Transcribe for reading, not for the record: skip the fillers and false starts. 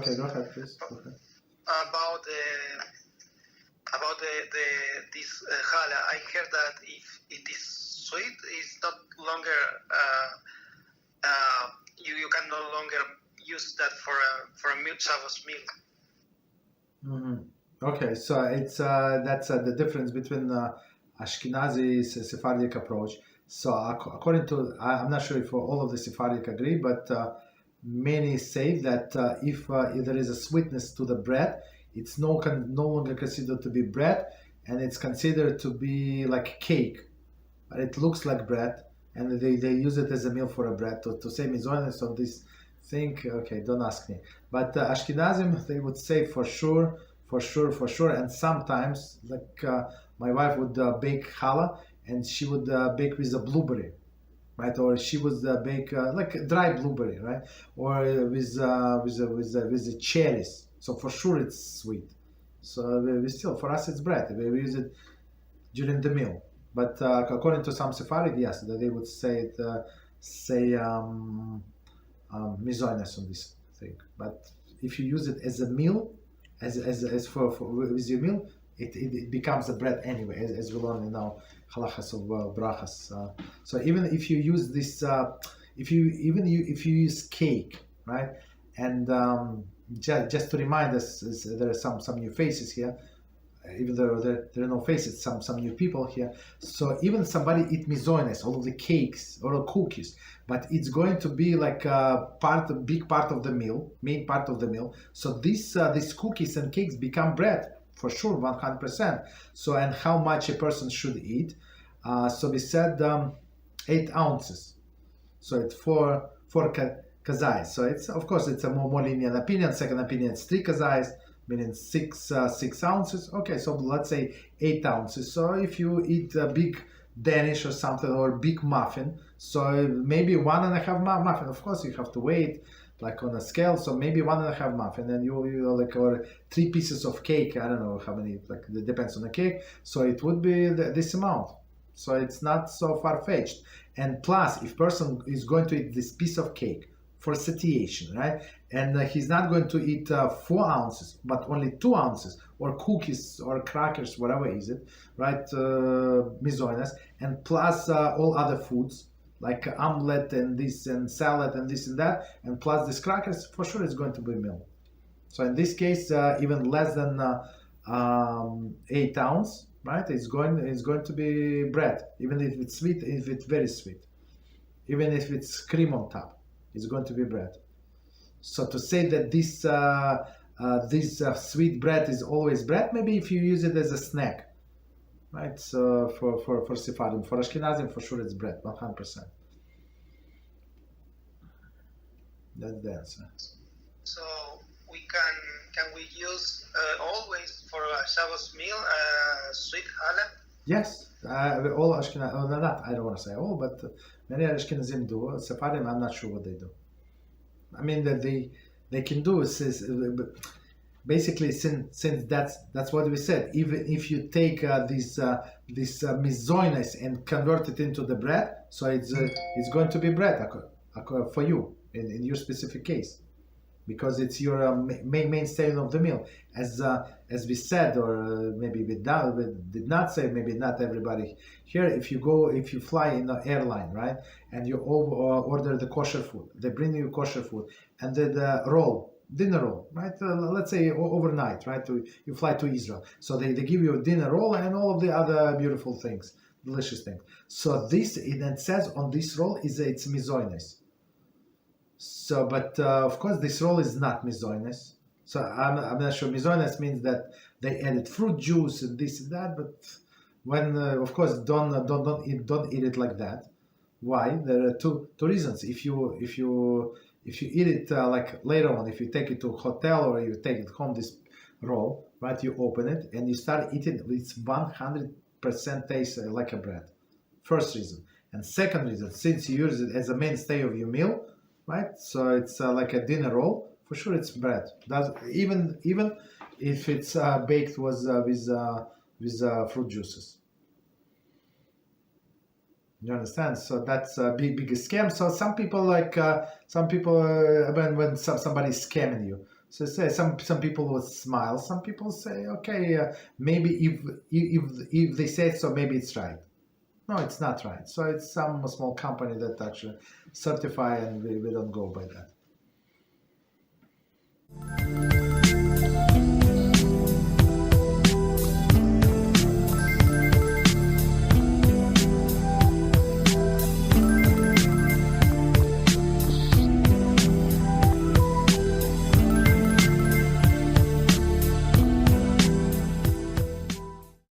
Okay, go ahead, please. Go ahead. About this challah, I heard that if it is sweet, it's not longer you can no longer use that for a milk Shabbos meal. Mm-hmm. Okay, so it's that's the difference between Ashkenazi Sephardic approach. So according to, I'm not sure if all of the Sephardic agree, but many say that if there is a sweetness to the bread, it's no longer considered to be bread, and it's considered to be like cake. It looks like bread, and they use it as a meal for a bread. To say mizonis on this thing, okay, don't ask me. But Ashkenazim, they would say for sure, and sometimes, like my wife would bake challah, and she would bake with a blueberry, right? Or she would bake like a dry blueberry, right? Or with the cherries. So for sure it's sweet. So we still, for us it's bread. We use it during the meal. But according to some Sephardic, yes, they would say mizonos on this thing. But if you use it as a meal, as for with your meal, it becomes a bread anyway, as we learn in our halachas of brachas. So even if you use this, if you use cake, right, and just to remind us, there are some new faces here. Even though there are no faces, some new people here. So even somebody eat mizonos, all of the cakes or cookies, but it's going to be like a big part of the meal, main part of the meal. So these cookies and cakes become bread for sure, 100%. So, and how much a person should eat? So we said 8 ounces. So it's four kazais. So it's, of course, it's a more lenient opinion. Second opinion, it's 3 kazais, meaning 6 ounces. Okay, so let's say 8 ounces. So if you eat a big Danish or something, or big muffin, so maybe 1.5 muffin. Of course, you have to wait, like on a scale. So maybe 1.5 muffin, and you like, or 3 pieces of cake. I don't know how many. Like it depends on the cake. So it would be this amount. So it's not so far-fetched. And plus, if person is going to eat this piece of cake for satiation, right? And he's not going to eat 4 ounces, but only 2 ounces, or cookies or crackers, whatever is it, right? Mizonos, and plus all other foods like omelette and this and salad and this and that, and plus these crackers, for sure it's going to be meal. So in this case, even less than 8 ounce, right? It's going to be bread, even if it's sweet, if it's very sweet, even if it's cream on top. It's going to be bread. So to say that this sweet bread is always bread, maybe if you use it as a snack, right? So for Sephardim, for Ashkenazim, for sure it's bread, 100%. That's the answer. So we can we use always for a Shabbos meal sweet challah? Yes, all Ashkenazim. Oh, not, I don't want to say all, but many Ashkenazim do. Sephardim, I'm not sure what they do. I mean that they can do is basically, since that's what we said. Even if you take this mizonos and convert it into the bread, so it's going to be bread for you in your specific case, because it's your mainstay of the meal, as we said, or maybe we did not say, maybe not everybody here. If you fly in an airline, right, and you order the kosher food, they bring you kosher food, and then the dinner roll, right? Let's say overnight, right? You fly to Israel, so they give you a dinner roll and all of the other beautiful things, delicious things. So this, it says on this roll it's mizonos. So, but of course, this roll is not mizonos. So I'm not sure. Mizonos means that they added fruit juice and this and that. But when, of course, don't eat it like that. Why? There are two reasons. If you eat it like later on, if you take it to a hotel or you take it home, this roll, right? You open it and you start eating. It's 100% taste like a bread. First reason. And second reason, since you use it as a mainstay of your meal, right? So it's like a dinner roll. For sure, it's bread. Even if it's baked with fruit juices. You understand? So that's a big scam. So some people when somebody's scamming you. So say some people will smile. Some people say, okay, maybe if they say so, maybe it's right. No, it's not right. So it's some small company that actually certify, and we don't go by that.